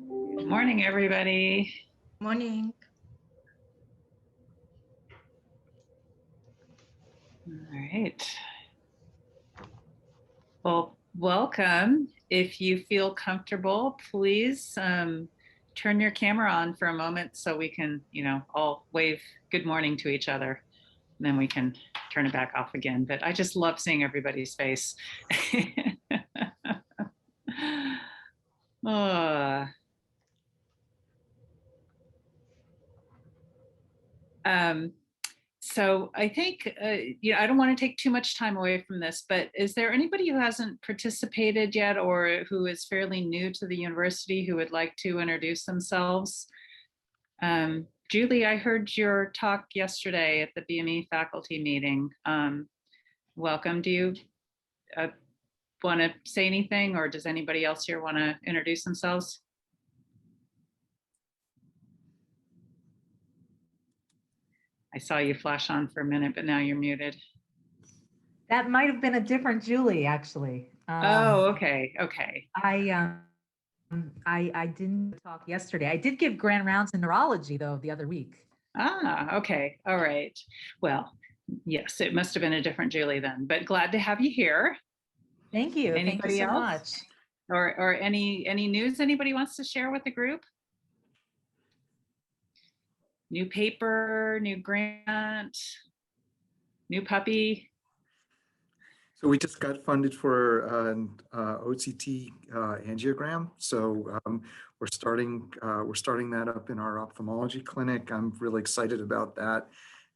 Good morning, everybody. Morning. All right. Well, welcome. If you feel comfortable, please turn your camera on for a moment so we can, all wave good morning to each other. And then we can turn it back off again. But I just love seeing everybody's face. Oh. So I think, I don't want to take too much time away from this, but is there anybody who hasn't participated yet or who is fairly new to the university who would like to introduce themselves? Julie, I heard your talk yesterday at the BME faculty meeting. Welcome. Do you want to say anything, or does anybody else here want to introduce themselves? I saw you flash on for a minute, but now you're muted. That might have been a different Julie, actually. Oh, okay. Okay. I didn't talk yesterday. I did give grand rounds in neurology, though, the other week. Ah, okay. All right. Well, yes, it must have been a different Julie then, but glad to have you here. Thank you. Anybody Thank you so else? much. Or any news anybody wants to share with the group? New paper, new grant, new puppy? So we just got funded for an OCT angiogram. So we're starting that up in our ophthalmology clinic. I'm really excited about that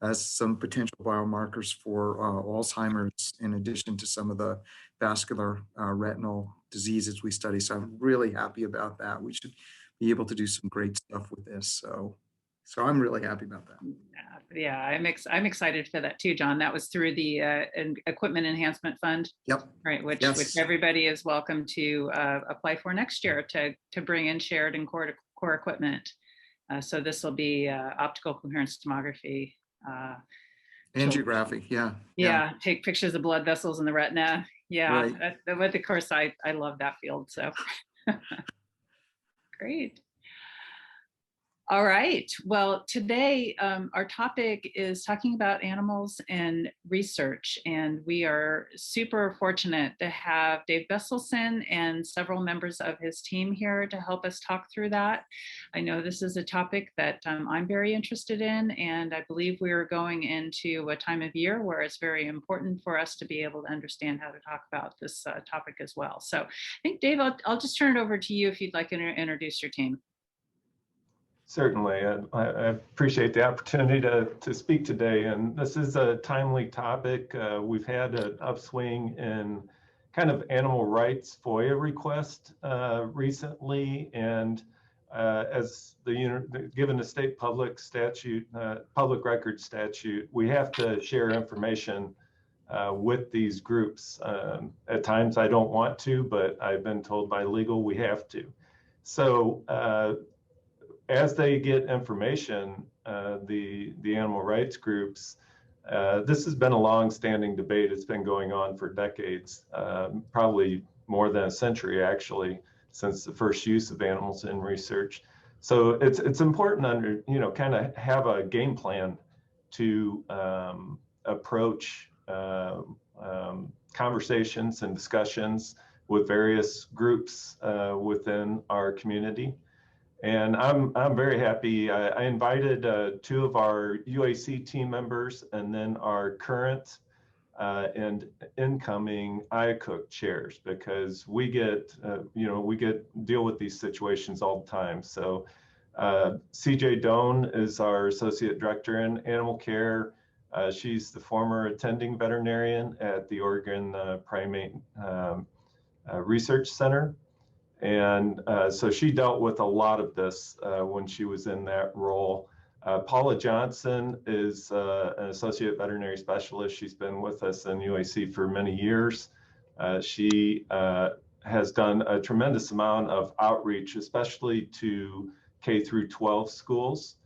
as some potential biomarkers for Alzheimer's, in addition to some of the vascular retinal diseases we study. So I'm really happy about that. We should be able to do some great stuff with this. So I'm really happy about that. Yeah, I'm excited for that too, John. That was through the Equipment Enhancement Fund. Yep. Right, which Yes. everybody is welcome to apply for next year to bring in shared and core equipment. So this will be optical coherence tomography. Angiography, yeah. Yeah, take pictures of blood vessels in the retina. Yeah, right. But of course I love that field. So great. All right. Well, today our topic is talking about animals and research, and we are super fortunate to have Dave Besselson and several members of his team here to help us talk through that. I know this is a topic that I'm very interested in, and I believe we are going into a time of year where it's very important for us to be able to understand how to talk about this topic as well. So I think, Dave, I'll just turn it over to you if you'd like to introduce your team. Certainly. I appreciate the opportunity to speak today. And this is a timely topic. We've had an upswing in kind of animal rights FOIA request recently. And as given the state public statute, public record statute, we have to share information with these groups. At times I don't want to, but I've been told by legal we have to. So as they get information, the animal rights groups, this has been a long-standing debate. It's been going on for decades, probably more than a century, actually, since the first use of animals in research. So it's important to kind of have a game plan to approach conversations and discussions with various groups within our community. And I'm very happy. I invited two of our UAC team members and then our current and incoming IACUC chairs, because we get deal with these situations all the time. So CJ Doan is our associate director in animal care. She's the former attending veterinarian at the Oregon Primate Research Center. And so she dealt with a lot of this when she was in that role. Paula Johnson is an associate veterinary specialist. She's been with us in UAC for many years. She has done a tremendous amount of outreach, especially to K through 12 schools.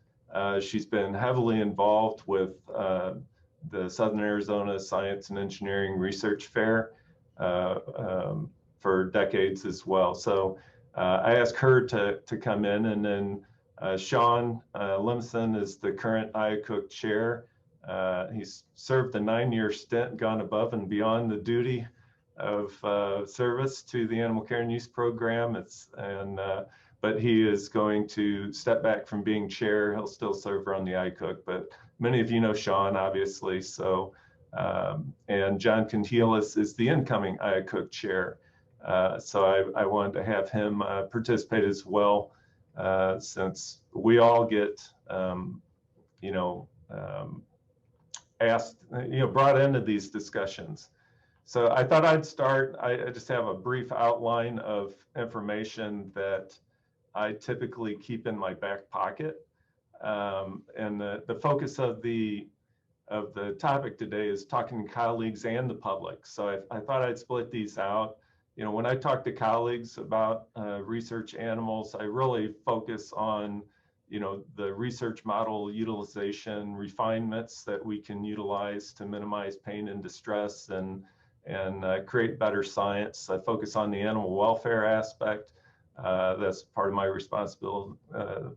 She's been heavily involved with the Southern Arizona Science and Engineering Research Fair for decades as well. So I asked her to come in, and then Shawn Limson is the current IACUC chair. He's served a 9-year stint, gone above and beyond the duty of service to the Animal Care and Use Program. But he is going to step back from being chair. He'll still serve on the IACUC, but many of you know Shawn, obviously. So, and John Cantilas is the incoming IACUC chair. So I wanted to have him participate as well, since we all get, asked, brought into these discussions. So I thought I'd start. I just have a brief outline of information that I typically keep in my back pocket. And the focus of the topic today is talking to colleagues and the public. So I thought I'd split these out. When I talk to colleagues about research animals, I really focus on, the research model utilization refinements that we can utilize to minimize pain and distress and create better science. I focus on the animal welfare aspect. That's part of my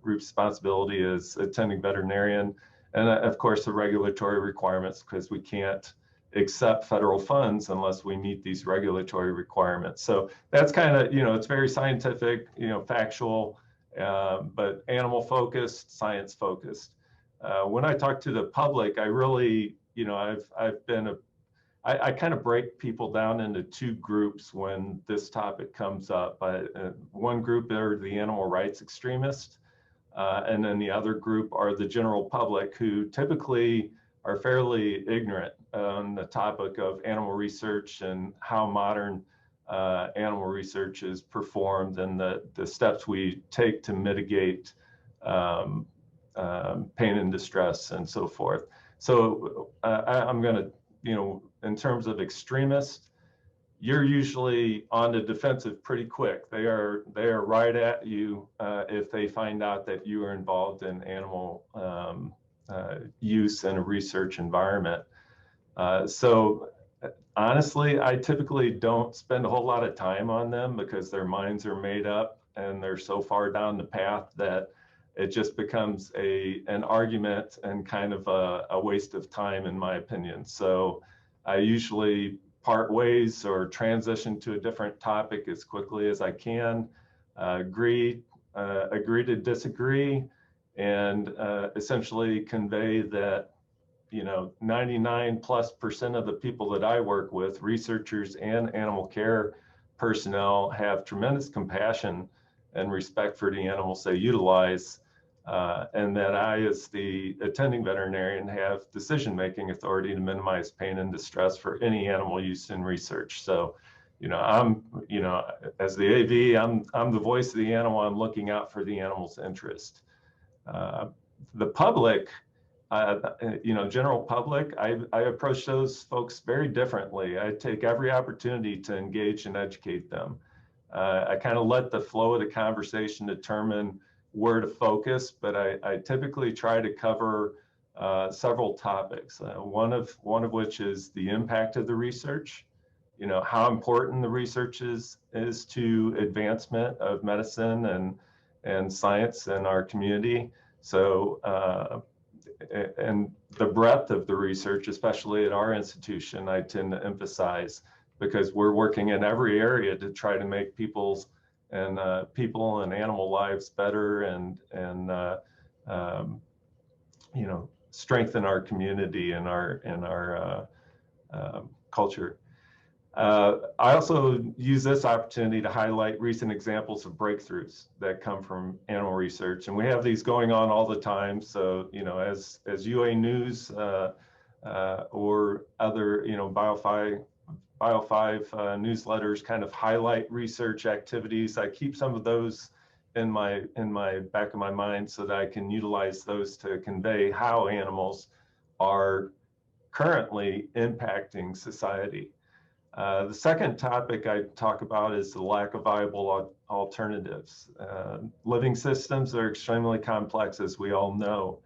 responsibility as attending veterinarian. And of course, the regulatory requirements, because we can't accept federal funds unless we meet these regulatory requirements. So that's kind of, it's very scientific, factual, but animal focused, science focused. When I talk to the public, I really, I kind of break people down into two groups when this topic comes up. One group are the animal rights extremists, and then the other group are the general public, who typically are fairly ignorant on the topic of animal research and how modern animal research is performed and the steps we take to mitigate pain and distress and so forth. So I'm going to, in terms of extremists, you're usually on the defensive pretty quick. They are right at you if they find out that you are involved in animal use in a research environment. So honestly, I typically don't spend a whole lot of time on them because their minds are made up and they're so far down the path that it just becomes an argument and kind of a waste of time, in my opinion. So I usually part ways or transition to a different topic as quickly as I can, agree to disagree, and essentially convey that 99+% of the people that I work with, researchers and animal care personnel, have tremendous compassion and respect for the animals they utilize, and that I, as the attending veterinarian, have decision-making authority to minimize pain and distress for any animal use in research. So, I'm, as the AV, I'm the voice of the animal. I'm looking out for the animal's interest. The public, general public, I approach those folks very differently. I take every opportunity to engage and educate them. I kind of let the flow of the conversation determine where to focus, but I typically try to cover several topics. One of which is the impact of the research. How important the research is to advancement of medicine and science in our community. So, and the breadth of the research, especially at our institution, I tend to emphasize, because we're working in every area to try to make people and animal lives better and strengthen our community and our culture. I also use this opportunity to highlight recent examples of breakthroughs that come from animal research, and we have these going on all the time. So, as UA News or other, BIO5 newsletters kind of highlight research activities, I keep some of those in my back of my mind so that I can utilize those to convey how animals are currently impacting society. The second topic I talk about is the lack of viable alternatives. Living systems are extremely complex, as we all know.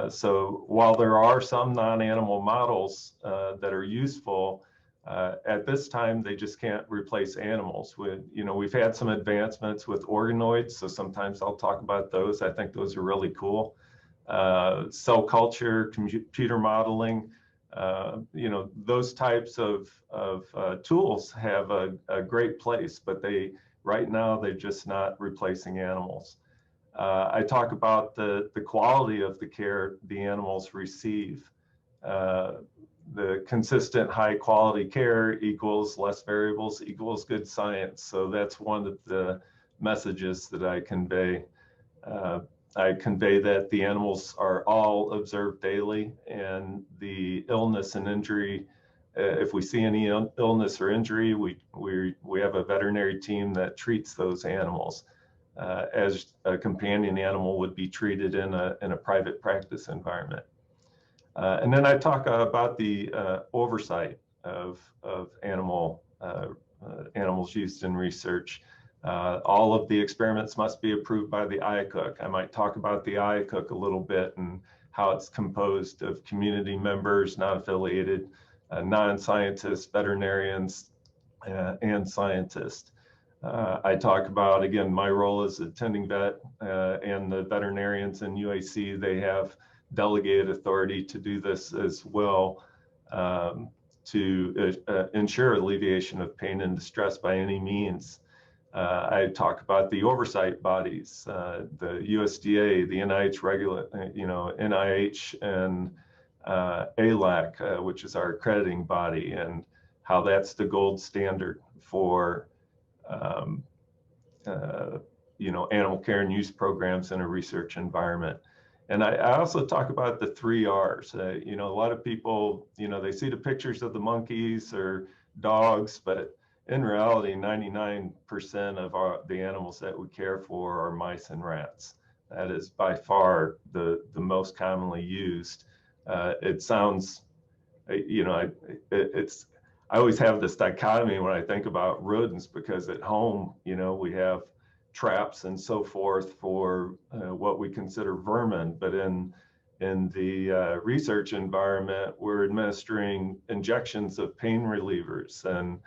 So while there are some non-animal models that are useful, At this time, they just can't replace animals. We've had some advancements with organoids, so sometimes I'll talk about those. I think those are really cool. Cell culture, computer modeling, those types of tools have a great place, but right now they're just not replacing animals. I talk about the quality of the care the animals receive. The consistent high quality care equals less variables equals good science. So that's one of the messages that I convey. I convey that the animals are all observed daily, and the illness and injury, if we see any illness or injury, we have a veterinary team that treats those animals as a companion animal would be treated in a private practice environment. And then I talk about the oversight of animals used in research. All of the experiments must be approved by the IACUC. I might talk about the IACUC a little bit and how it's composed of community members, not affiliated, non-scientists, veterinarians, and scientists. I talk about, again, my role as attending vet and the veterinarians in UAC. They have delegated authority to do this as well, to ensure alleviation of pain and distress by any means. I talk about the oversight bodies, the USDA, the NIH NIH and ALAC, which is our accrediting body, and how that's the gold standard for animal care and use programs in a research environment. And I also talk about the 3 R's. A lot of people, they see the pictures of the monkeys or dogs, but in reality, 99% of the animals that we care for are mice and rats. That is by far the most commonly used. It sounds, I always have this dichotomy when I think about rodents, because at home, we have traps and so forth for what we consider vermin, but in the research environment, we're administering injections of pain relievers, and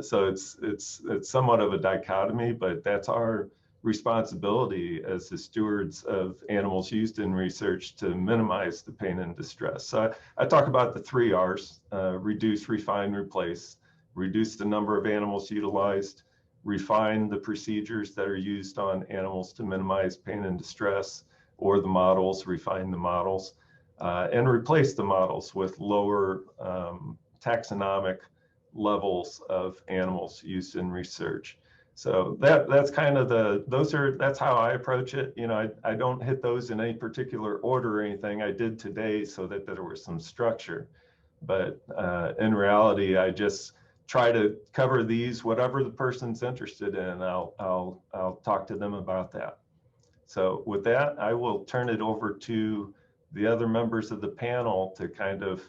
so it's somewhat of a dichotomy, but that's our responsibility as the stewards of animals used in research to minimize the pain and distress. So I talk about the 3 R's: reduce, refine, replace. Reduce the number of animals utilized, refine the procedures that are used on animals to minimize pain and distress, or the models, refine the models, and replace the models with lower taxonomic levels of animals used in research. So that's kind of that's how I approach it. I don't hit those in any particular order or anything. I did today so that there was some structure, but in reality, I just try to cover these, whatever the person's interested in. I'll talk to them about that. So with that, I will turn it over to the other members of the panel to kind of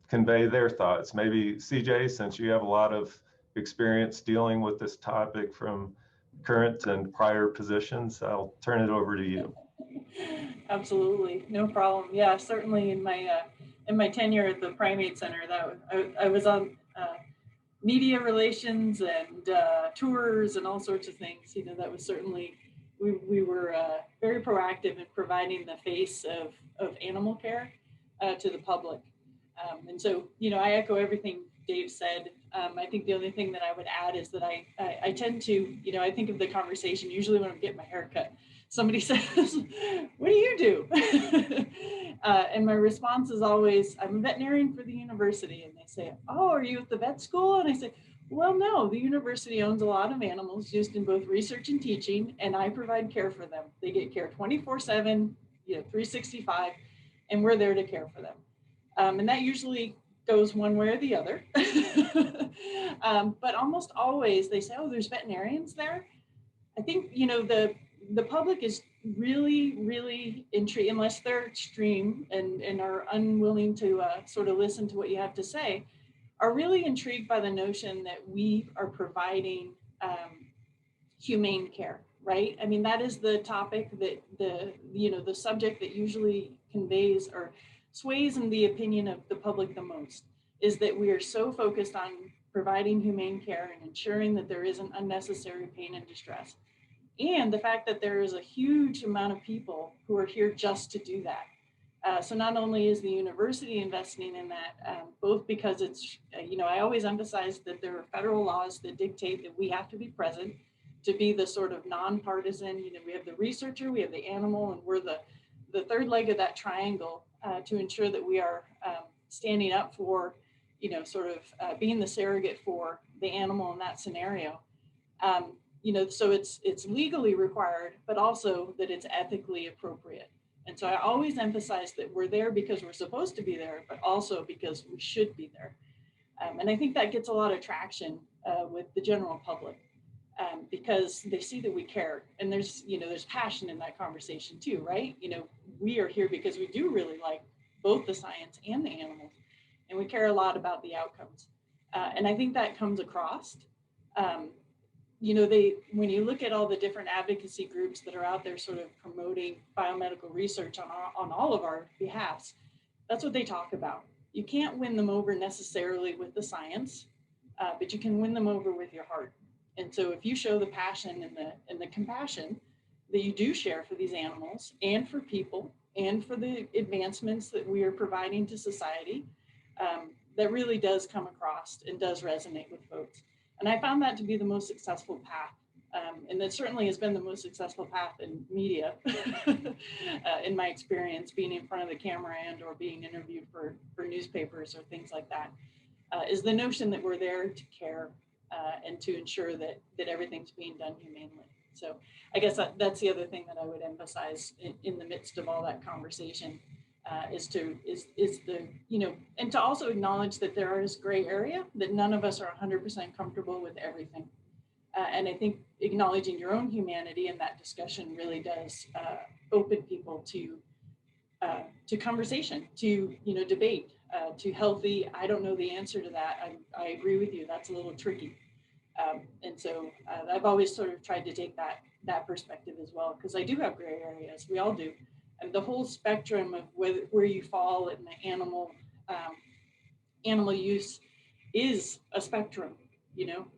convey their thoughts. Maybe CJ, since you have a lot of experience dealing with this topic from current and prior positions, I'll turn it over to you. Absolutely, no problem. Yeah, certainly in my tenure at the Primate Center, I was on media relations and tours and all sorts of things. That was certainly, we were very proactive in providing the face of animal care to the public. And so, I echo everything Dave said. I think the only thing that I would add is that I tend to, I think of the conversation usually when I'm getting my hair cut. Somebody says, "What do you do?" And my response is always, "I'm a veterinarian for the university." And they say, "Oh, are you at the vet school?" And I say, "Well, no, the university owns a lot of animals used in both research and teaching, and I provide care for them. They get care 24/7, 365, and we're there to care for them." And that usually goes one way or the other. But almost always they say, "Oh, there's veterinarians there." I think, the public is really, really intrigued, unless they're extreme and are unwilling to sort of listen to what you have to say, are really intrigued by the notion that we are providing humane care, right? I mean, that is the topic that the subject that usually conveys or sways in the opinion of the public the most. is that we are so focused on providing humane care and ensuring that there isn't unnecessary pain and distress. And the fact that there is a huge amount of people who are here just to do that. So not only is the university investing in that, both because it's, I always emphasize that there are federal laws that dictate that we have to be present to be the sort of nonpartisan, we have the researcher, we have the animal, and we're the third leg of that triangle to ensure that we are standing up for, being the surrogate for the animal in that scenario. So it's legally required, but also that it's ethically appropriate. And so I always emphasize that we're there because we're supposed to be there, but also because we should be there. And I think that gets a lot of traction with the general public because they see that we care. And there's passion in that conversation too, right? We are here because we do really like both the science and the animals, and we care a lot about the outcomes. And I think that comes across. When you look at all the different advocacy groups that are out there sort of promoting biomedical research on all of our behalfs, that's what they talk about. You can't win them over necessarily with the science, but you can win them over with your heart. And so if you show the passion and the compassion that you do share for these animals and for people and for the advancements that we are providing to society, that really does come across and does resonate with folks. And I found that to be the most successful path. And that certainly has been the most successful path in media, in my experience, being in front of the camera and or being interviewed for newspapers or things like that, is the notion that we're there to care and to ensure that everything's being done humanely. So I guess that's the other thing that I would emphasize in the midst of all that conversation. And to also acknowledge that there is gray area, that none of us are 100% comfortable with everything. And I think acknowledging your own humanity in that discussion really does open people to conversation, to debate, to healthy. I don't know the answer to that. I agree with you. That's a little tricky. And so I've always sort of tried to take that perspective as well, because I do have gray areas. We all do. And the whole spectrum of where you fall in the animal use is a spectrum.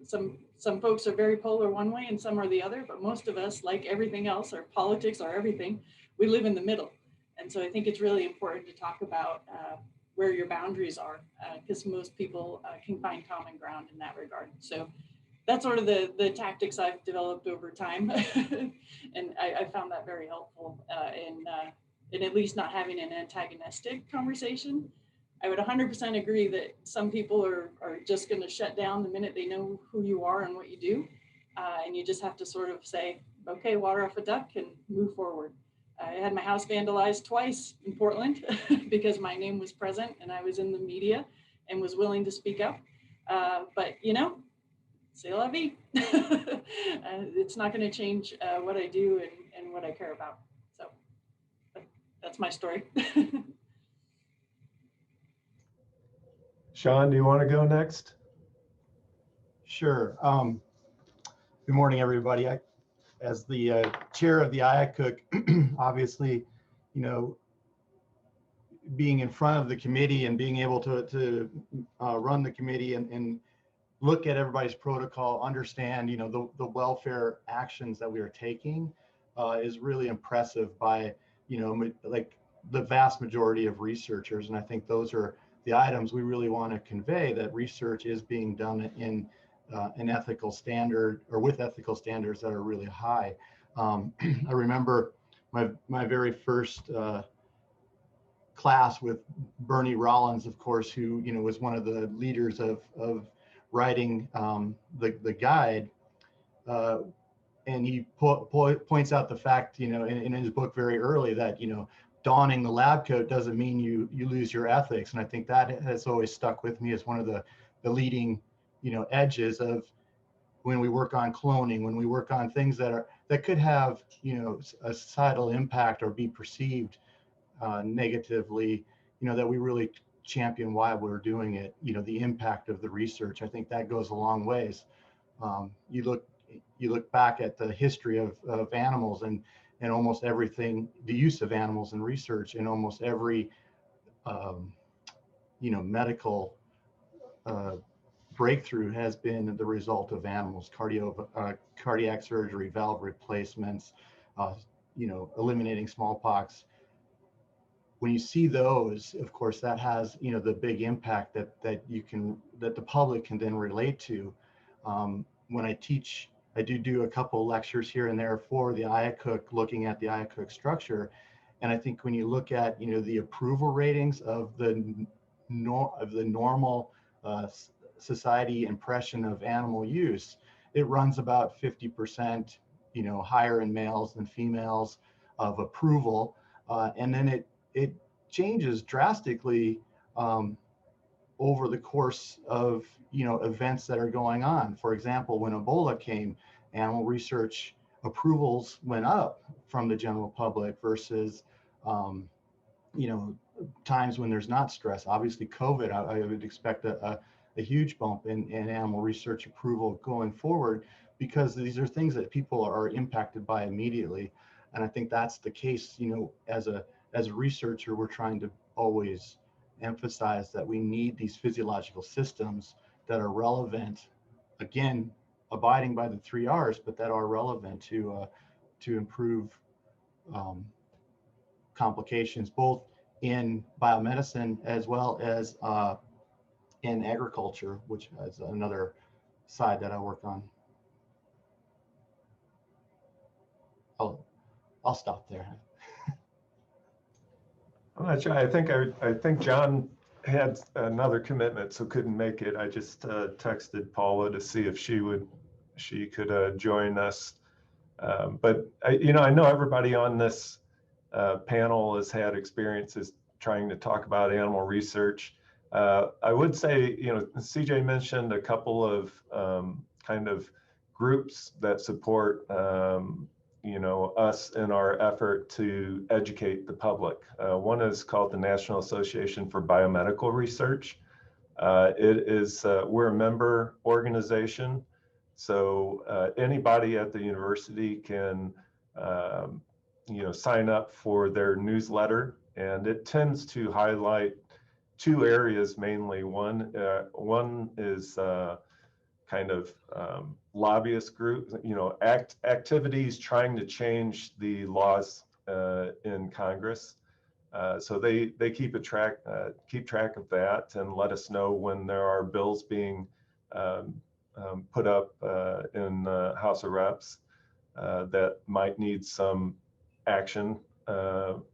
Some folks are very polar one way and some are the other, but most of us, like everything else, or politics or everything, we live in the middle. And so I think it's really important to talk about where your boundaries are, because most people can find common ground in that regard. So that's sort of the tactics I've developed over time. And I found that very helpful in at least not having an antagonistic conversation. I would 100% agree that some people are just going to shut down the minute they know who you are and what you do. And you just have to sort of say, okay, water off a duck and move forward. I had my house vandalized twice in Portland because my name was present and I was in the media and was willing to speak up. But c'est la vie. It's not going to change what I do and what I care about. So that's my story. Shawn, do you want to go next? Sure. Good morning, everybody. As the chair of the IACUC, obviously, being in front of the committee and being able to run the committee and look at everybody's protocol, understand, the welfare actions that we are taking is really impressive by, like the vast majority of researchers. And I think those are the items we really want to convey, that research is being done in an ethical standard, or with ethical standards that are really high. I remember my very first class with Bernie Rollins, of course, who was one of the leaders of writing the guide, and he points out the fact, in his book very early, that donning the lab coat doesn't mean you lose your ethics. And I think that has always stuck with me as one of the leading edges of when we work on cloning, when we work on things that could have a societal impact or be perceived negatively, that we really champion why we're doing it, the impact of the research. I think that goes a long ways. You look back at the history of animals and almost everything, the use of animals in research in almost every medical breakthrough has been the result of animals, cardiac surgery, valve replacements, eliminating smallpox. When you see those, of course, that has, the big impact that the public can then relate to. When I teach, I do a couple lectures here and there for the IACUC, looking at the IACUC structure. And I think when you look at, the approval ratings of the normal society impression of animal use, it runs about 50%, higher in males than females of approval. And then it changes drastically over the course of events that are going on. For example, when Ebola came, animal research approvals went up from the general public versus times when there's not stress. Obviously COVID, I would expect a huge bump in animal research approval going forward, because these are things that people are impacted by immediately. And I think that's the case, as a researcher, we're trying to always emphasize that we need these physiological systems that are relevant, again, abiding by the 3 R's, but that are relevant to improve complications, both in biomedicine as well as in agriculture, which is another side that I work on. I'll stop there. I'm not sure. I think John had another commitment, so couldn't make it. I just texted Paula to see if she could join us. But I know everybody on this panel has had experiences trying to talk about animal research. I would say, CJ mentioned a couple of kind of groups that support us in our effort to educate the public. One is called the National Association for Biomedical Research. We're a member organization, so anybody at the university can sign up for their newsletter, and it tends to highlight 2 areas mainly. One is kind of lobbyist group, activities trying to change the laws in Congress. So they keep track of that and let us know when there are bills being put up in the House of Reps that might need some action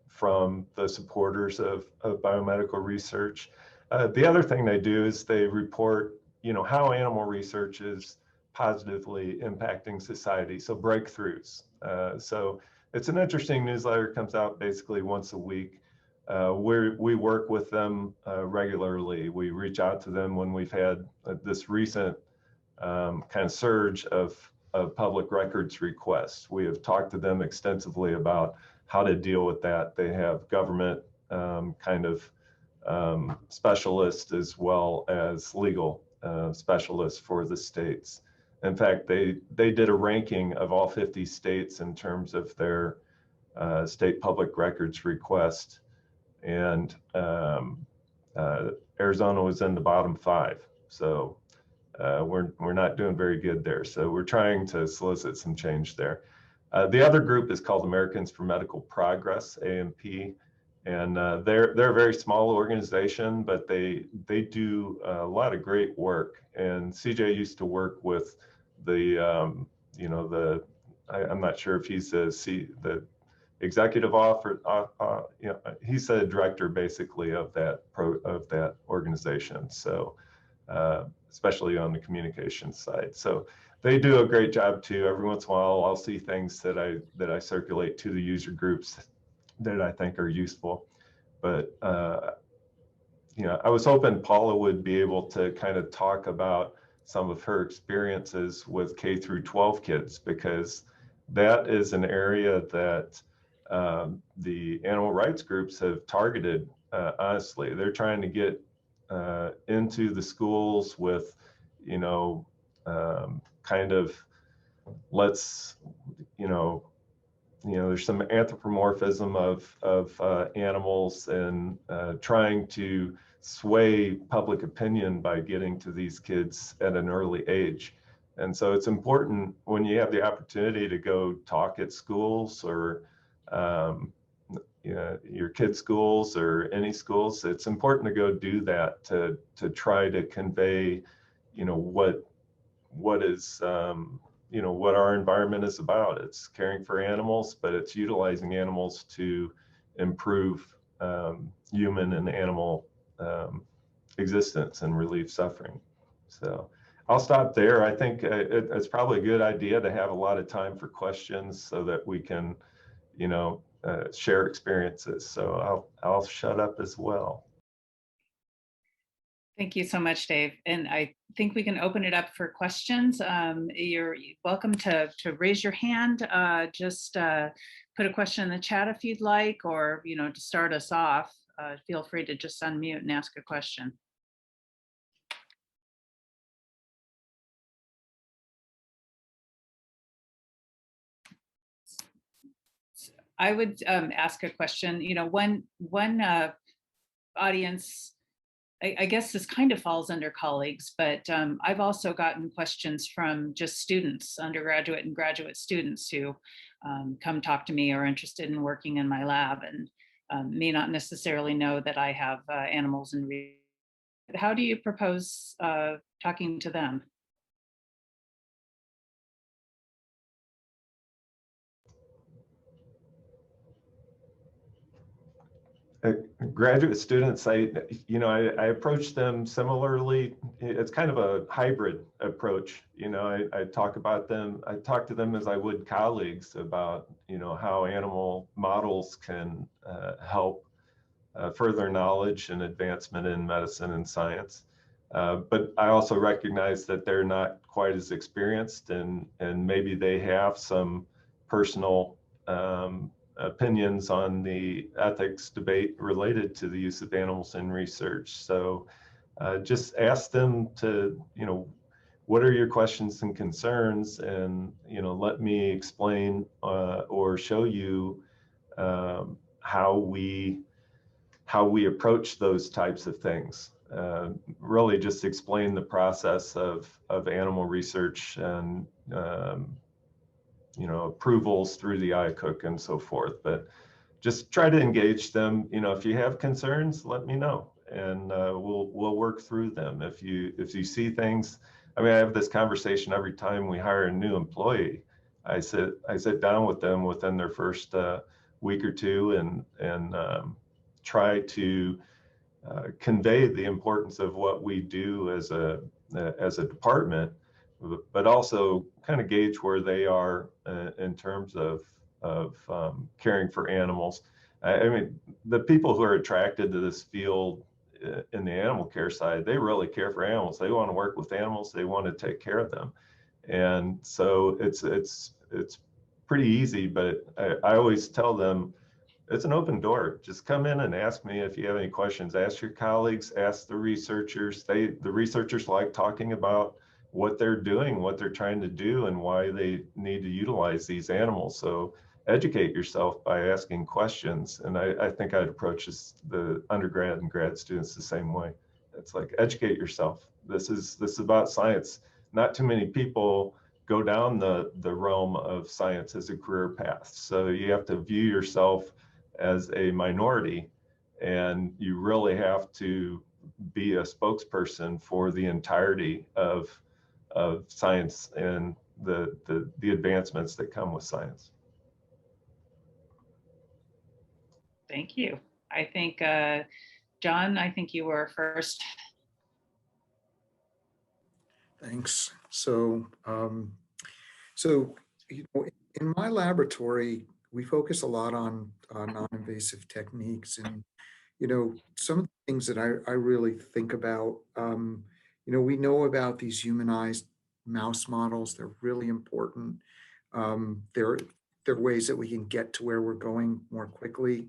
from the supporters of biomedical research. The other thing they do is they report how animal research is positively impacting society, so breakthroughs. So it's an interesting newsletter, comes out basically once a week. We work with them regularly. We reach out to them when we've had this recent kind of surge of public records requests. We have talked to them extensively about how to deal with that. They have government kind of specialists as well as legal specialists for the states. In fact, they did a ranking of all 50 states in terms of their state public records request, and Arizona was in the bottom 5. So we're not doing very good there. So we're trying to solicit some change there. The other group is called Americans for Medical Progress, AMP. And they're a very small organization, but they do a lot of great work. And CJ used to work with the I'm not sure if he's the executive officer. He's the director basically of that organization. So especially on the communications side. So they do a great job too. Every once in a while, I'll see things that I circulate to the user groups that I think are useful. But I was hoping Paula would be able to kind of talk about some of her experiences with K through 12 kids, because that is an area that the animal rights groups have targeted. Honestly, they're trying to get into the schools with, kind of there's some anthropomorphism of animals, and trying to sway public opinion by getting to these kids at an early age. And so it's important when you have the opportunity to go talk at schools or your kids' schools or any schools, it's important to go do that to try to convey, what is, what our environment is about. It's caring for animals, but it's utilizing animals to improve human and animal existence and relieve suffering. So I'll stop there. I think it's probably a good idea to have a lot of time for questions so that we can, share experiences. So I'll shut up as well. Thank you so much, Dave. And I think we can open it up for questions. You're welcome to raise your hand. Just put a question in the chat if you'd like, or, to start us off, feel free to just unmute and ask a question. I would ask a question. One audience, I guess this kind of falls under colleagues, but I've also gotten questions from just students, undergraduate and graduate students who come talk to me or are interested in working in my lab and may not necessarily know that I have animals in research. How do you propose talking to them? Graduate students, I approach them similarly. It's kind of a hybrid approach. I talk to them as I would colleagues about, how animal models can help further knowledge and advancement in medicine and science. But I also recognize that they're not quite as experienced, and maybe they have some personal opinions on the ethics debate related to the use of animals in research. So just ask them to, what are your questions and concerns, and let me explain or show you how we approach those types of things. Really just explain the process of animal research and approvals through the IACUC and so forth. But just try to engage them. If you have concerns, let me know, and we'll work through them. If you see things, I have this conversation every time we hire a new employee. I sit down with them within their first week or two and try to convey the importance of what we do as a department, but also kind of gauge where they are in terms of caring for animals. The people who are attracted to this field in the animal care side, they really care for animals. They want to work with animals. They want to take care of them. And so it's pretty easy, but I always tell them, it's an open door. Just come in and ask me if you have any questions. Ask your colleagues, ask the researchers. The researchers like talking about what they're doing, what they're trying to do, and why they need to utilize these animals. So educate yourself by asking questions. And I think I'd approach the undergrad and grad students the same way. It's like, educate yourself. This is about science. Not too many people go down the realm of science as a career path. So you have to view yourself as a minority, and you really have to be a spokesperson for the entirety of science and the advancements that come with science. Thank you. I think, John, I think you were first. Thanks. So, in my laboratory, we focus a lot on non-invasive techniques, and some of the things that I really think about. We know about these humanized mouse models. They're really important. They're ways that we can get to where we're going more quickly.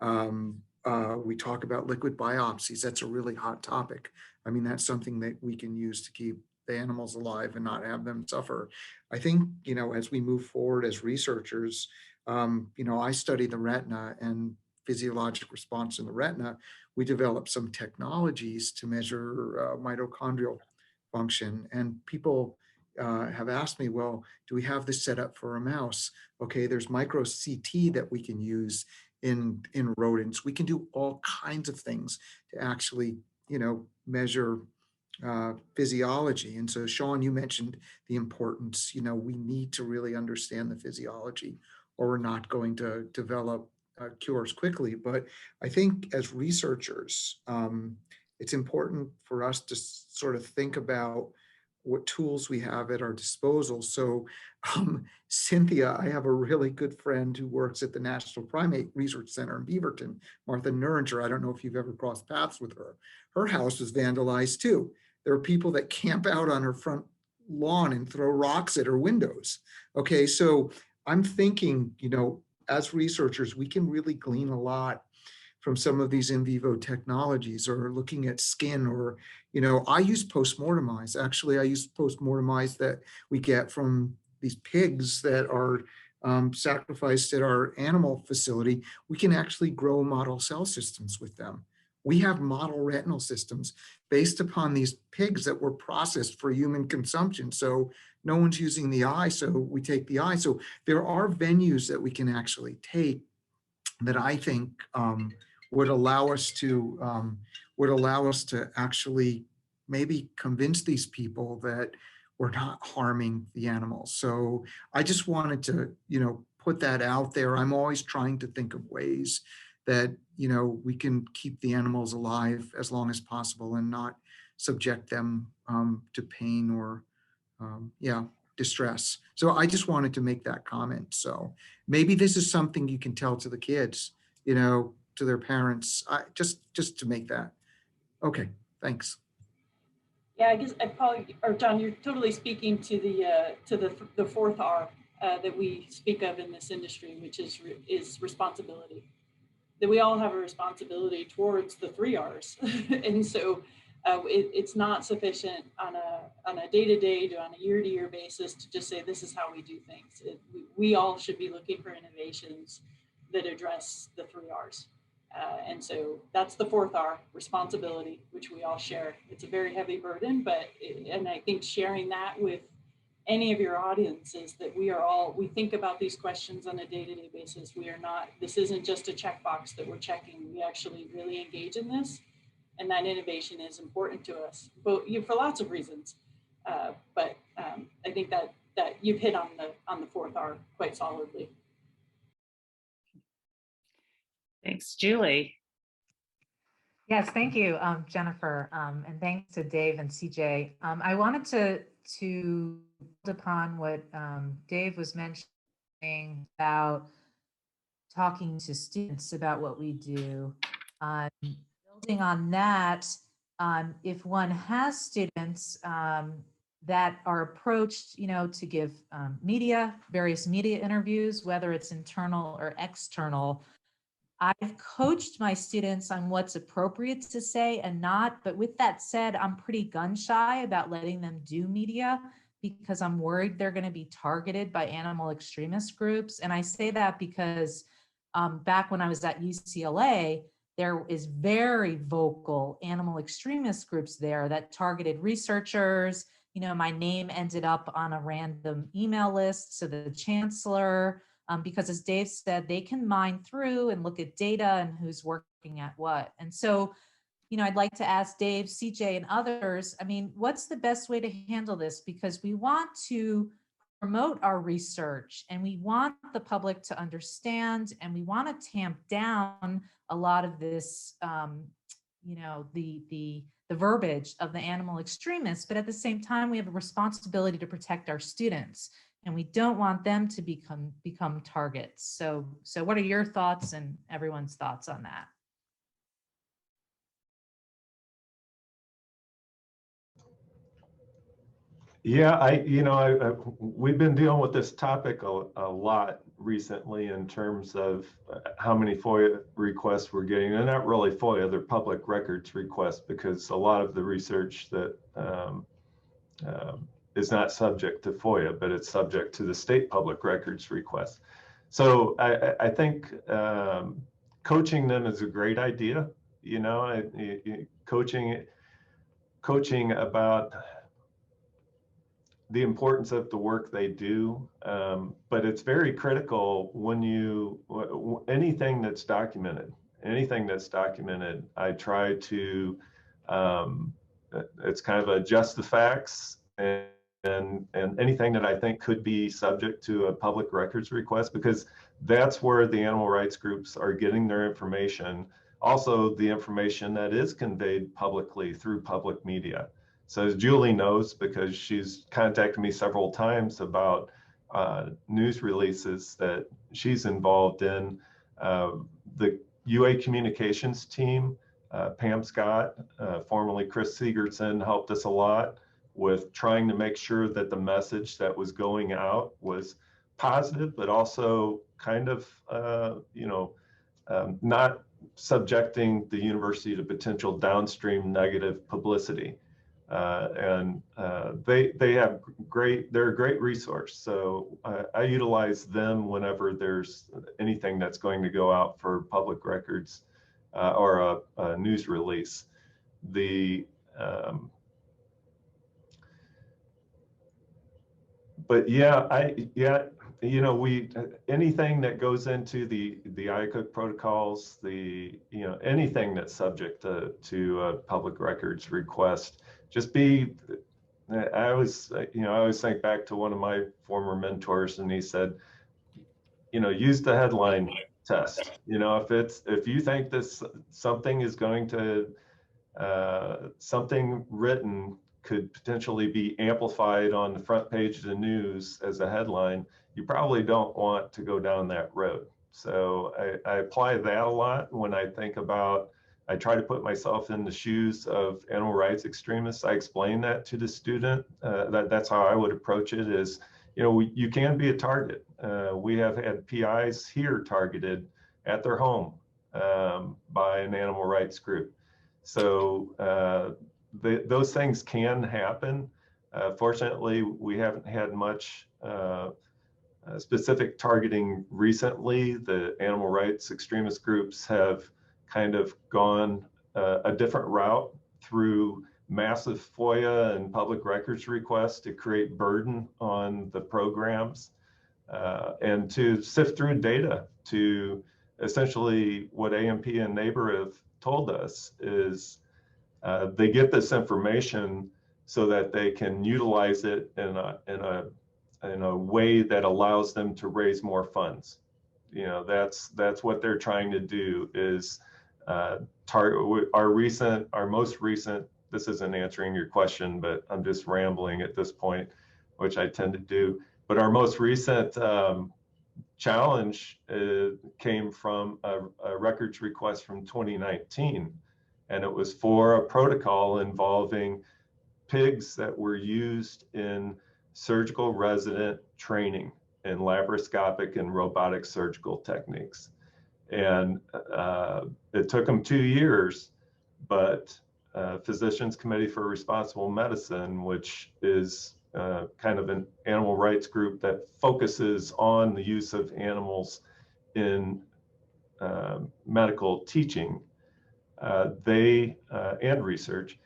We talk about liquid biopsies. That's a really hot topic. That's something that we can use to keep the animals alive and not have them suffer. I think, as we move forward as researchers, I study the retina, and physiologic response in the retina, we developed some technologies to measure mitochondrial function. And people have asked me, well, do we have this set up for a mouse? Okay, there's micro CT that we can use in rodents. We can do all kinds of things to actually, measure physiology. And so, Shawn, you mentioned the importance, we need to really understand the physiology, or we're not going to develop cures quickly. But I think as researchers, it's important for us to sort of think about what tools we have at our disposal. So Cynthia, I have a really good friend who works at the National Primate Research Center in Beaverton, Martha Nuringer. I don't know if you've ever crossed paths with her. Her house was vandalized too. There are people that camp out on her front lawn and throw rocks at her windows. Okay, so I'm thinking, as researchers, we can really glean a lot from some of these in vivo technologies, or looking at skin, or, I use postmortem eyes. Actually, I use postmortem eyes that we get from these pigs that are sacrificed at our animal facility. We can actually grow model cell systems with them. We have model retinal systems based upon these pigs that were processed for human consumption. So no one's using the eye, so we take the eye. So there are venues that we can actually take that I think would allow us to actually maybe convince these people that we're not harming the animals. So I just wanted to, put that out there. I'm always trying to think of ways that, we can keep the animals alive as long as possible and not subject them to pain or, distress. So I just wanted to make that comment. So maybe this is something you can tell to the kids, to their parents, just to make that. Okay, thanks. Yeah, I guess John, you're totally speaking to the fourth R that we speak of in this industry, which is responsibility. That we all have a responsibility towards the three R's, and so it's not sufficient on a day-to-day, on a year-to-year basis to just say this is how we do things. We all should be looking for innovations that address the three R's. And so that's the fourth R, responsibility, which we all share. It's a very heavy burden, and I think sharing that with any of your audiences, that we think about these questions on a day-to-day basis. This isn't just a checkbox that we're checking. We actually really engage in this, and that innovation is important to us, but for lots of reasons. But I think that you've hit on the fourth R quite solidly. Thanks, Julie. Yes, thank you, Jennifer, and thanks to Dave and CJ. I wanted to build upon what Dave was mentioning about talking to students about what we do. Building on that, if one has students that are approached, to give various media interviews, whether it's internal or external, I've coached my students on what's appropriate to say and not, but with that said, I'm pretty gun shy about letting them do media because I'm worried they're going to be targeted by animal extremist groups. And I say that because back when I was at UCLA, there is very vocal animal extremist groups there that targeted researchers. My name ended up on a random email list to the chancellor. Because as Dave said, they can mine through and look at data and who's working at what. And so, I'd like to ask Dave, CJ, and others, what's the best way to handle this? Because we want to promote our research and we want the public to understand, and we want to tamp down a lot of this, the verbiage of the animal extremists, but at the same time, we have a responsibility to protect our students. And we don't want them to become targets. So what are your thoughts and everyone's thoughts on that? Yeah, we've been dealing with this topic a lot recently in terms of how many FOIA requests we're getting, and not really FOIA, they're public records requests, because a lot of the research that is not subject to FOIA, but it's subject to the state public records request. So I think coaching them is a great idea. You know, coaching about the importance of the work they do, but it's very critical when anything that's documented, I try to, it's kind of adjust the facts and anything that I think could be subject to a public records request, because that's where the animal rights groups are getting their information. Also, the information that is conveyed publicly through public media. So as Julie knows, because she's contacted me several times about news releases that she's involved in, the UA communications team, Pam Scott, formerly Chris Sigurdson, helped us a lot with trying to make sure that the message that was going out was positive, but also kind of, not subjecting the university to potential downstream negative publicity. They're a great resource. So I utilize them whenever there's anything that's going to go out for public records or a news release. But yeah, anything that goes into the IACUC protocols, anything that's subject to public records request, just I always think back to one of my former mentors, and he said, use the headline test. If you think something is going to, something written could potentially be amplified on the front page of the news as a headline, you probably don't want to go down that road. So I apply that a lot when I think about, I try to put myself in the shoes of animal rights extremists. I explain that to the student. That's how I would approach it is, you can be a target. We have had PIs here targeted at their home by an animal rights group. So those things can happen. Fortunately, we haven't had much specific targeting recently. The animal rights extremist groups have kind of gone a different route through massive FOIA and public records requests to create burden on the programs and to sift through data. To essentially what AMP and Neighbor have told us is they get this information so that they can utilize it in a way that allows them to raise more funds. That's what they're trying to do is target our most recent, this isn't answering your question, but I'm just rambling at this point, which I tend to do. But our most recent challenge came from a records request from 2019. And it was for a protocol involving pigs that were used in surgical resident training in laparoscopic and robotic surgical techniques. And it took them 2 years, but Physicians Committee for Responsible Medicine, which is kind of an animal rights group that focuses on the use of animals in medical teaching, and research,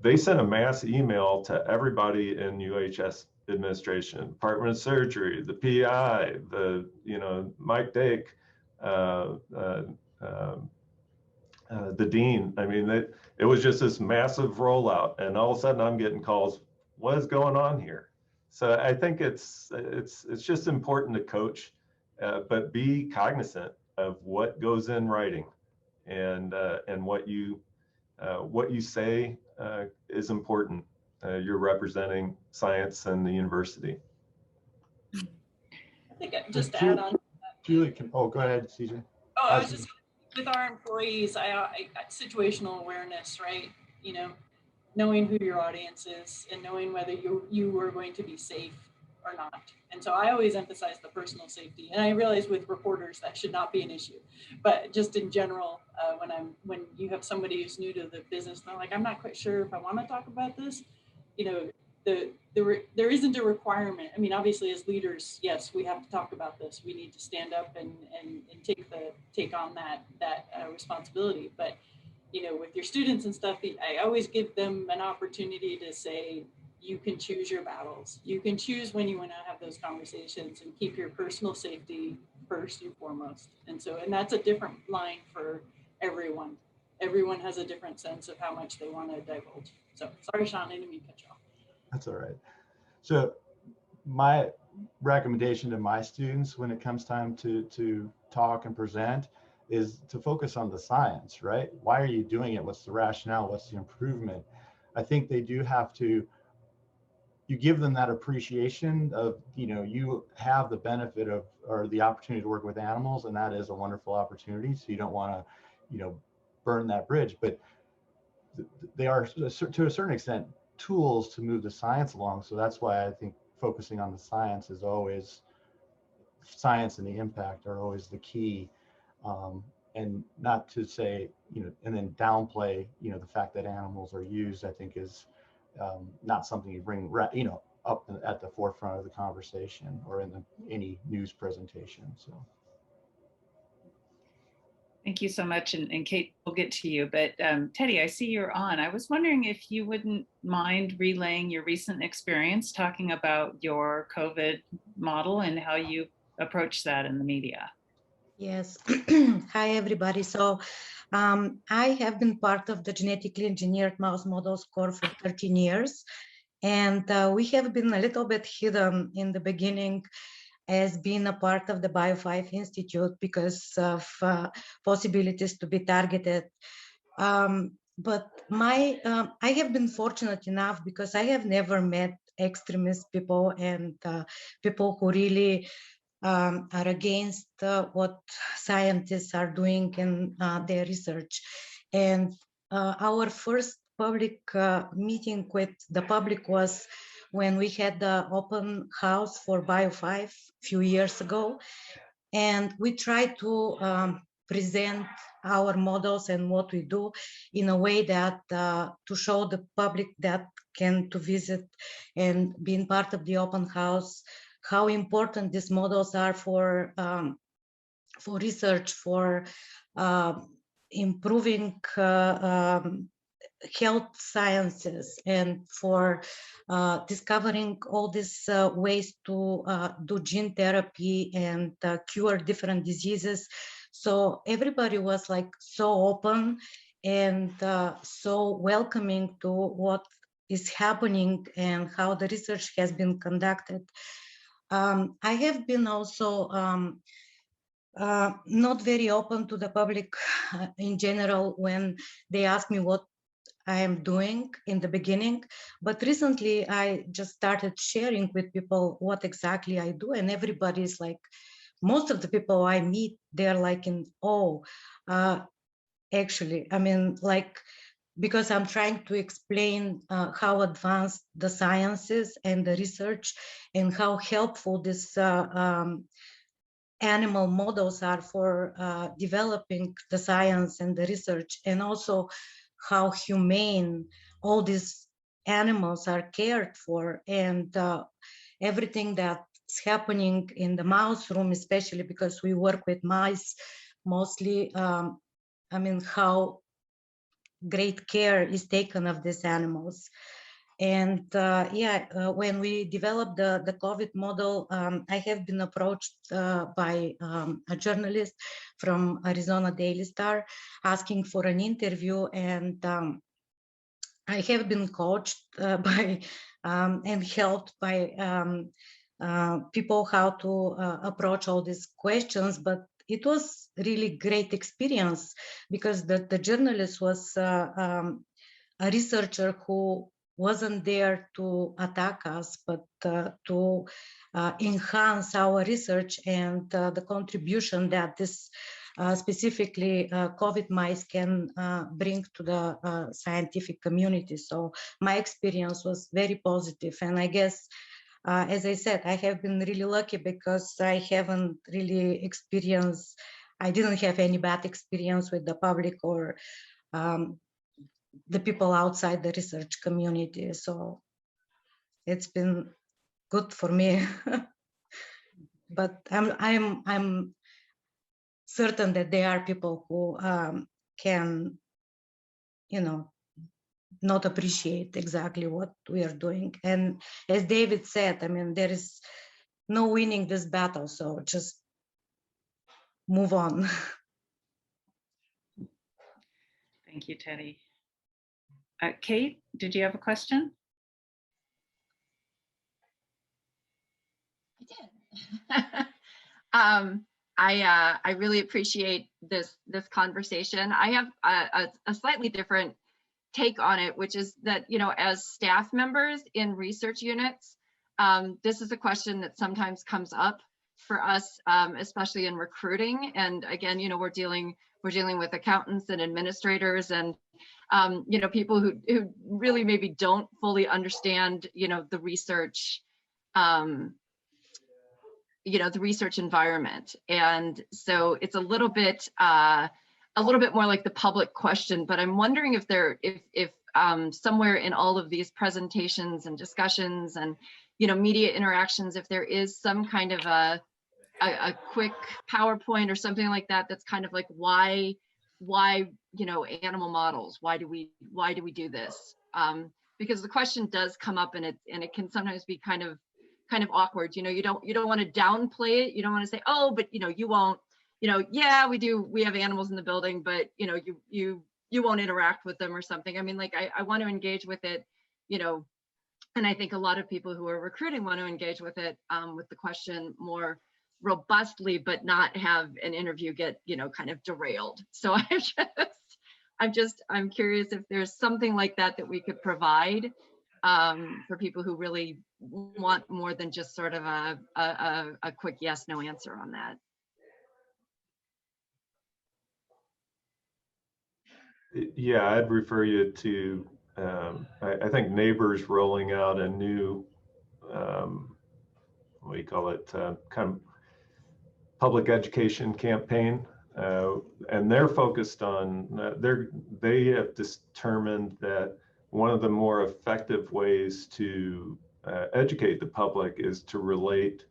they sent a mass email to everybody in UHS administration, Department of Surgery, the PI, Mike Dake, the dean. I mean, it was just this massive rollout, and all of a sudden I'm getting calls, what is going on here? So I think it's just important to coach, but be cognizant of what goes in writing, and what you say is important. You're representing science and the university. I think just to add on. Julie, go ahead, CJ. Oh, I was just, with our employees, I situational awareness, right? Knowing who your audience is and knowing whether you are going to be safe or not. And so I always emphasize the personal safety. And I realize with reporters that should not be an issue, but just in general, when you have somebody who's new to the business, and they're like, I'm not quite sure if I want to talk about this, there isn't a requirement. I mean, obviously as leaders, yes, we have to talk about this. We need to stand up and take on that responsibility. But, you know, with your students and stuff, I always give them an opportunity to say, you can choose your battles. You can choose when you want to have those conversations and keep your personal safety first and foremost. And that's a different line for everyone. Everyone has a different sense of how much they want to divulge. So sorry, Shawn, I didn't mean to cut you off. That's all right. So my recommendation to my students when it comes time to talk and present is to focus on the science, right? Why are you doing it? What's the rationale? What's the improvement? I think they do have to, you give them that appreciation of, you know, you have the benefit of, or the opportunity to work with animals, and that is a wonderful opportunity. So you don't want to, you know, burn that bridge, but they are to a certain extent tools to move the science along. So that's why I think focusing on the science is always, science and the impact are always the key. And not to say, you know, and then downplay, you know, the fact that animals are used, I think is not something you bring, you know, up at the forefront of the conversation or in any news presentation. So. Thank you so much. And Kate, we'll get to you, but Teddy, I see you're on. I was wondering if you wouldn't mind relaying your recent experience talking about your COVID model and how you approach that in the media. Yes. Hi, everybody. So I have been part of the genetically engineered mouse models core for 13 years. And we have been a little bit hidden in the beginning as being a part of the BIO5 Institute because of possibilities to be targeted. But I have been fortunate enough because I have never met extremist people and people who really are against what scientists are doing in their research. And our first public meeting with the public was when we had the open house for BIO5 a few years ago. And we tried to present our models and what we do in a way that to show the public that can to visit and being part of the open house, how important these models are for research, for improving health sciences, and for discovering all these ways to do gene therapy and cure different diseases. So everybody was like so open and so welcoming to what is happening and how the research has been conducted. I have been also not very open to the public in general when they ask me what I am doing in the beginning, but recently I just started sharing with people what exactly I do, and everybody's like, most of the people I meet, they're like in awe. Actually, I mean, like, because I'm trying to explain how advanced the science is and the research and how helpful this animal models are for developing the science and the research, and also how humane all these animals are cared for, and everything that's happening in the mouse room, especially because we work with mice mostly. I mean, how great care is taken of these animals. And when we developed the COVID model, I have been approached by a journalist from Arizona Daily Star asking for an interview, and I have been coached by and helped by people how to approach all these questions, but it was really great experience because the journalist was a researcher who wasn't there to attack us, but to enhance our research and the contribution that this specifically COVID mice can bring to the scientific community. So my experience was very positive, and I guess as I said, I have been really lucky because I haven't really experienced, I didn't have any bad experience with the public or the people outside the research community. So it's been good for me. But I'm certain that there are people who can, you know, not appreciate exactly what we are doing. And as David said, I mean, there is no winning this battle, so just move on. Thank you, Teddy. Kate, did you have a question? I did. I really appreciate this conversation. I have a slightly different take on it, which is that, you know, as staff members in research units, this is a question that sometimes comes up for us, especially in recruiting. And again, you know, we're dealing with accountants and administrators and you know, people who really maybe don't fully understand, you know, the research you know, the research environment. And so it's a little bit more like the public question, but I'm wondering if if somewhere in all of these presentations and discussions and, you know, media interactions, if there is some kind of a quick PowerPoint or something like that, that's kind of like, why, you know, animal models, why do we do this? Because the question does come up and it can sometimes be kind of awkward. You know, you don't want to downplay it. You don't want to say, oh, but you know, you won't, you know, yeah, we have animals in the building, but you know, you won't interact with them or something. I mean, like, I want to engage with it, you know, and I think a lot of people who are recruiting want to engage with it, with the question more robustly, but not have an interview get, you know, kind of derailed. So I'm curious if there's something like that we could provide for people who really want more than just sort of a quick yes, no answer on that. Yeah, I'd refer you to, I think Neighbors rolling out a new, what do you call it, kind of public education campaign. And they're focused on, they have determined that one of the more effective ways to educate the public is to relate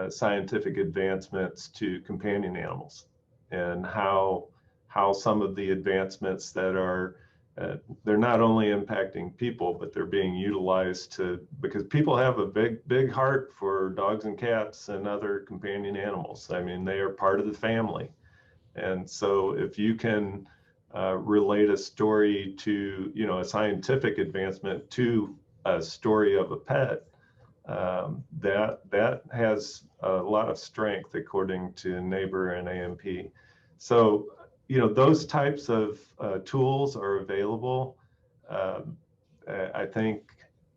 scientific advancements to companion animals, and how some of the advancements that are they're not only impacting people, but they're being utilized because people have a big heart for dogs and cats and other companion animals. I mean, they are part of the family. And so if you can relate a story to, you know, a scientific advancement to a story of a pet, that has a lot of strength, according to Neighbor and AMP. So, you know, those types of tools are available. I think,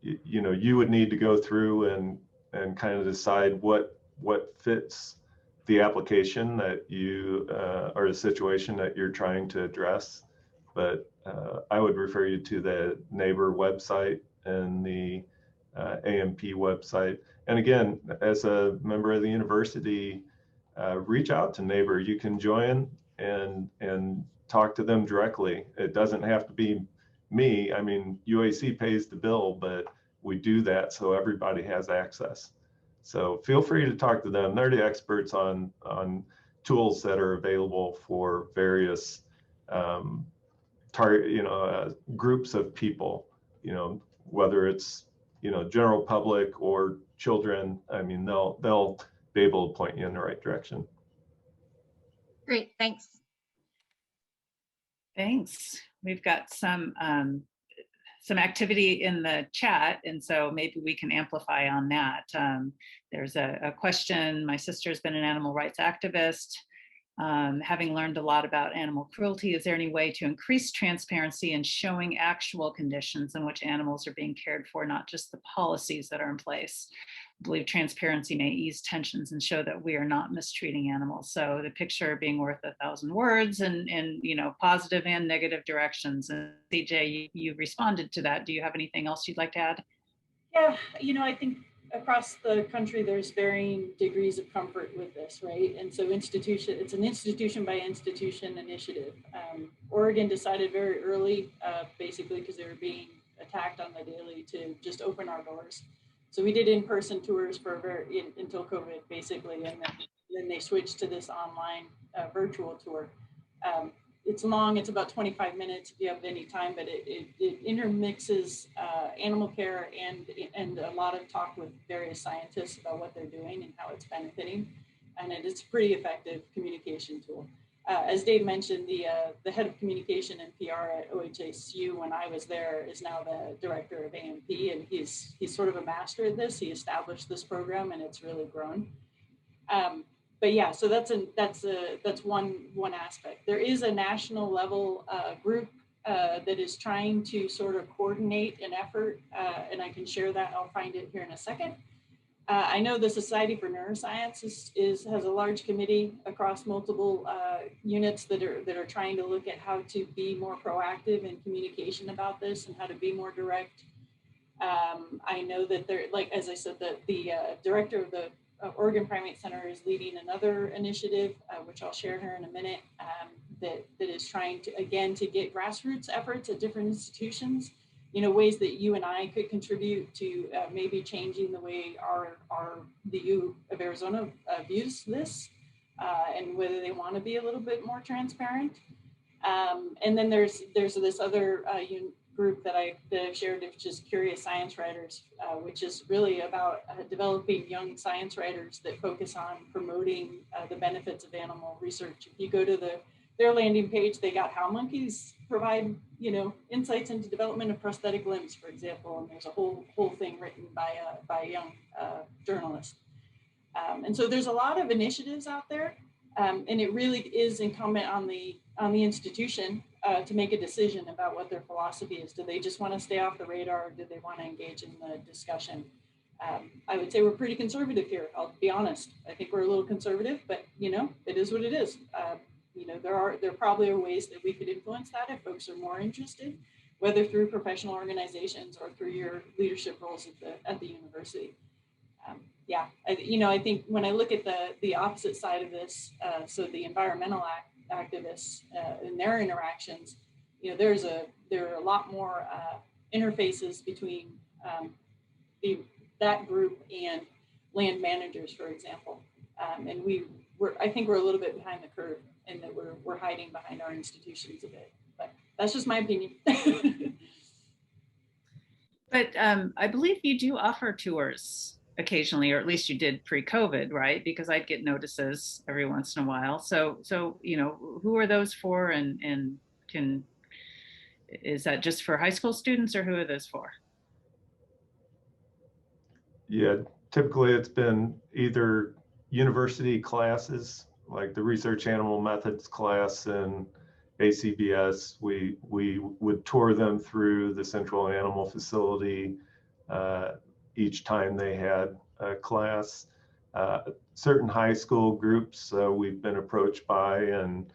you know, you would need to go through and kind of decide what fits the application that you or the situation that you're trying to address. But I would refer you to the Neighbor website and the AMP website. And again, as a member of the university, reach out to Neighbor. You can join and talk to them directly. It doesn't have to be me. I mean, UAC pays the bill, but we do that so everybody has access. So feel free to talk to them. They're the experts on tools that are available for various target, you know, groups of people, you know, whether it's, you know, general public or children. I mean, they'll be able to point you in the right direction. Great, thanks. Thanks. We've got some activity in the chat, and so maybe we can amplify on that. There's a question. My sister's been an animal rights activist. Having learned a lot about animal cruelty, is there any way to increase transparency in showing actual conditions in which animals are being cared for, not just the policies that are in place? I believe transparency may ease tensions and show that we are not mistreating animals. So the picture being worth 1,000 words, and you know, positive and negative directions. And CJ, you responded to that. Do you have anything else you'd like to add? Yeah, you know, I think across the country, there's varying degrees of comfort with this, right? And so it's an institution by institution initiative. Oregon decided very early, basically because they were being attacked on the daily to just open our doors. So we did in-person tours for until COVID, basically, and then they switched to this online virtual tour. It's long, it's about 25 minutes if you have any time, but it intermixes animal care and a lot of talk with various scientists about what they're doing and how it's benefiting. And it's a pretty effective communication tool. As Dave mentioned, the head of communication and PR at OHSU when I was there is now the director of AMP, and he's sort of a master at this. He established this program and it's really grown. But yeah, so that's one aspect. There is a national level group that is trying to sort of coordinate an effort, and I can share that. I'll find it here in a second. I know the Society for Neuroscience has a large committee across multiple units that are trying to look at how to be more proactive in communication about this and how to be more direct. I know that they're, like, as I said, that the director of the Oregon Primate Center is leading another initiative, which I'll share here in a minute, that is trying to, again, to get grassroots efforts at different institutions, you know, ways that you and I could contribute to maybe changing the way the U of Arizona views this, and whether they want to be a little bit more transparent. And then there's this other group that I've shared, which is Curious Science Writers, which is really about developing young science writers that focus on promoting the benefits of animal research. If you go to their landing page, they got how monkeys provide, you know, insights into development of prosthetic limbs, for example, and there's a whole thing written by a young journalist. And so there's a lot of initiatives out there, and it really is incumbent on the institution to make a decision about what their philosophy is. Do they just want to stay off the radar, or do they want to engage in the discussion? I would say we're pretty conservative here. I'll be honest. I think we're a little conservative, but you know, it is what it is. You know, there probably are ways that we could influence that if folks are more interested, whether through professional organizations or through your leadership roles at the university. Yeah, I think when I look at the opposite side of this, so the environmental activists and their interactions, you know, there are a lot more interfaces between that group and land managers, for example, and I think we're a little bit behind the curve, and that we're hiding behind our institutions a bit. But that's just my opinion. But I believe you do offer tours occasionally, or at least you did pre-COVID, right? Because I'd get notices every once in a while. So you know, who are those for, and is that just for high school students, or who are those for? Yeah, typically it's been either university classes, like the research animal methods class and ACBS. We would tour them through the central animal facility each time they had a class. Certain high school groups we've been approached by, and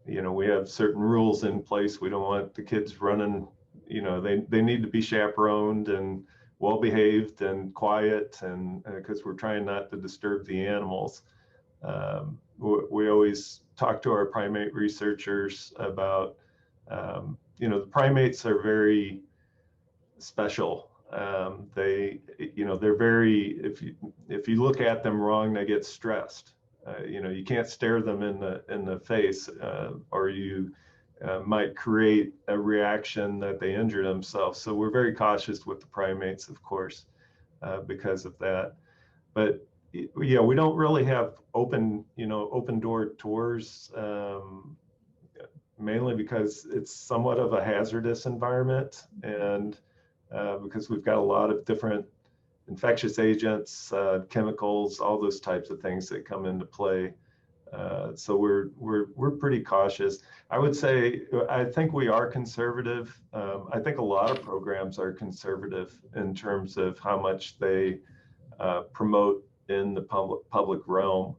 you know, we have certain rules in place. We don't want the kids running, you know, they need to be chaperoned and well behaved and quiet, and because we're trying not to disturb the animals. We always talk to our primate researchers about, you know, the primates are very special. They're very, if you look at them wrong, they get stressed. You know, you can't stare them in the face, or you might create a reaction that they injure themselves. So we're very cautious with the primates, of course, because of that. But yeah, we don't really have open door tours, mainly because it's somewhat of a hazardous environment, and because we've got a lot of different infectious agents, chemicals, all those types of things that come into play. So we're pretty cautious. I would say, I think we are conservative. I think a lot of programs are conservative in terms of how much they promote in the public realm.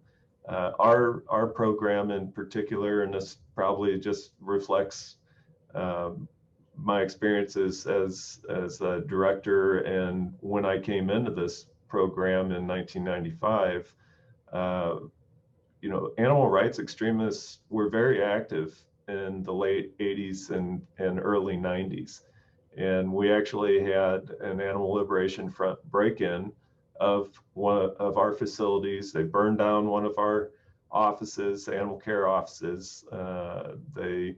Our program in particular, and this probably just reflects my experiences as a director, and when I came into this program in 1995, you know, animal rights extremists were very active in the late 80s and early 90s. And we actually had an Animal Liberation Front break-in of one of our facilities. They burned down one of our offices, animal care offices. They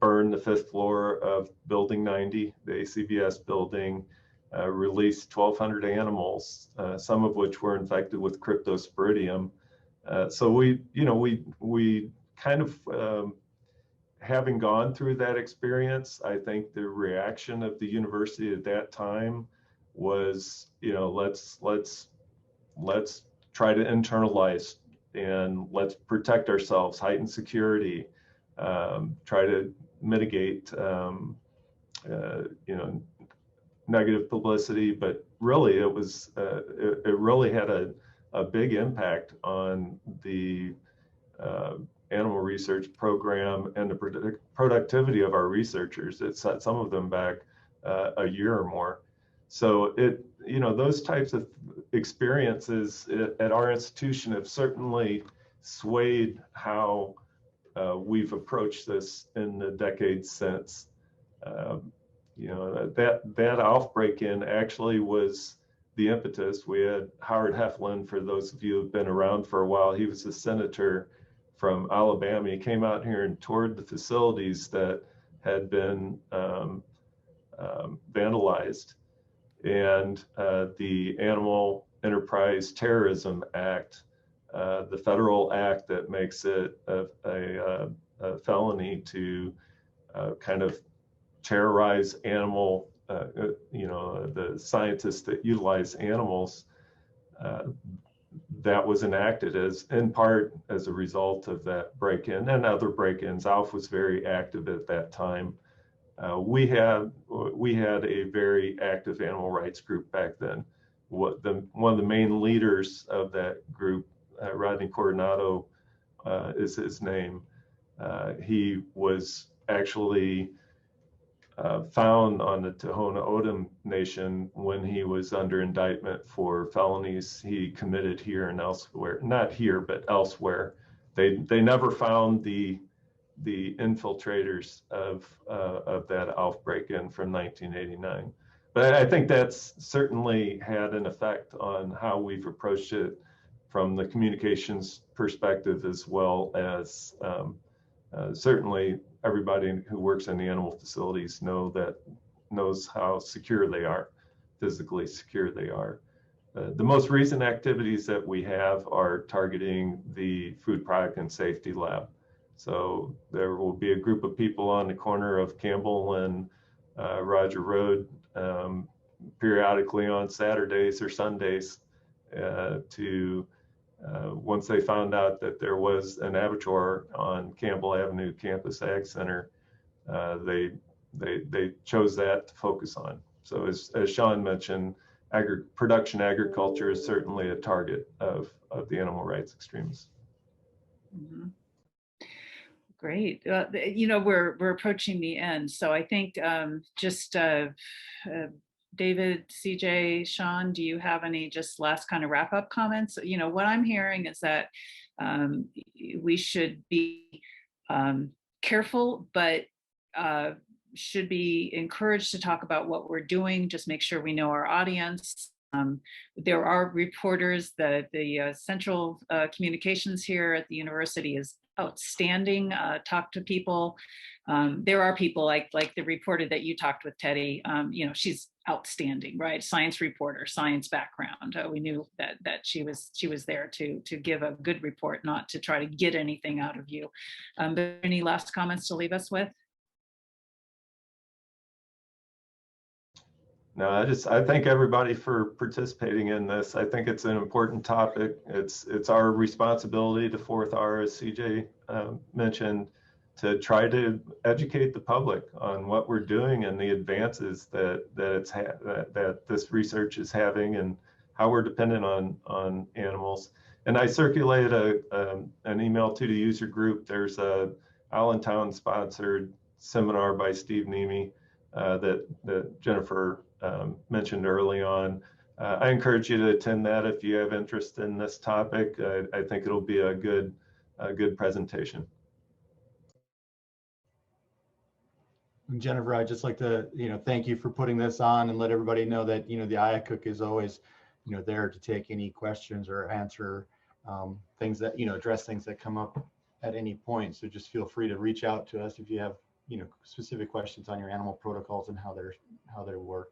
burned the 5th floor of Building 90, the ACBS building, released 1,200 animals, some of which were infected with cryptosporidium. So we kind of, having gone through that experience, I think the reaction of the university at that time was, let's try to internalize and let's protect ourselves, heighten security, try to mitigate, negative publicity. But really, it was it really had a big impact on the animal research program and the productivity of our researchers. It set some of them back a year or more. So those types of experiences at our institution have certainly swayed how we've approached this in the decades since. That off-break-in actually was the impetus. We had Howard Heflin, for those of you who've been around for a while, he was a senator from Alabama. He came out here and toured the facilities that had been vandalized. And the Animal Enterprise Terrorism Act, the federal act that makes it a felony to kind of terrorize animal, the scientists that utilize animals, that was enacted in part as a result of that break-in and other break-ins. ALF was very active at that time. We had a very active animal rights group back then. One of the main leaders of that group, Rodney Coronado, is his name. He was actually found on the Tohono O'odham Nation when he was under indictment for felonies he committed here and elsewhere. Not here, but elsewhere. They never found the infiltrators of that ALF break-in from 1989. But I think that's certainly had an effect on how we've approached it from the communications perspective, as well as certainly everybody who works in the animal facilities knows how secure they are, physically secure they are. The most recent activities that we have are targeting the Food Product and Safety Lab. So there will be a group of people on the corner of Campbell and Roger Road periodically on Saturdays or Sundays once they found out that there was an abattoir on Campbell Avenue Campus Ag Center, they chose that to focus on. So as Shawn mentioned, production agriculture is certainly a target of the animal rights extremists. Mm-hmm. Great. We're approaching the end, so I think David, CJ, Shawn, do you have any just last kind of wrap-up comments? What I'm hearing is that we should be careful, but should be encouraged to talk about what we're doing. Just make sure we know our audience. There are reporters. The central communications here at the university is outstanding. Talk to people. There are people like the reporter that you talked with, Teddy. She's outstanding, right? Science reporter, science background. We knew that she was there to give a good report, not to try to get anything out of you. But any last comments to leave us with? No, I thank everybody for participating in this. I think it's an important topic. It's our responsibility to 4th R, as CJ mentioned, to try to educate the public on what we're doing and the advances that this research is having and how we're dependent on animals. And I circulated an email to the user group. There's a Allentown sponsored seminar by Steve Nemi that Jennifer mentioned early on. I encourage you to attend that if you have interest in this topic. I think it'll be a good presentation. Jennifer, I'd just like to, thank you for putting this on and let everybody know that, the IACUC is always, there to take any questions or answer things that, address things that come up at any point. So just feel free to reach out to us if you have, specific questions on your animal protocols and how they work.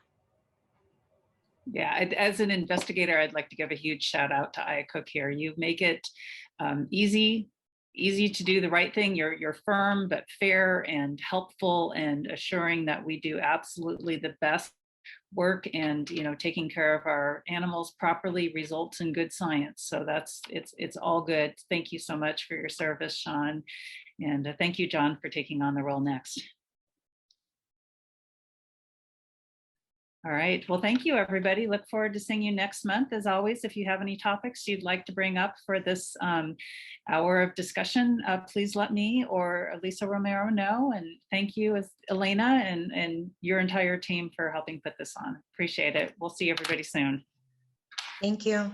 Yeah, as an investigator, I'd like to give a huge shout out to IACUC here. You make it easy to do the right thing. You're firm but fair and helpful and assuring that we do absolutely the best work, and taking care of our animals properly results in good science. So it's all good. Thank you so much for your service, Shawn, and thank you, John, for taking on the role next. All right, well, thank you, everybody. Look forward to seeing you next month. As always, if you have any topics you'd like to bring up for this hour of discussion, please let me or Lisa Romero know. And thank you, Elena, and your entire team for helping put this on. Appreciate it. We'll see everybody soon. Thank you.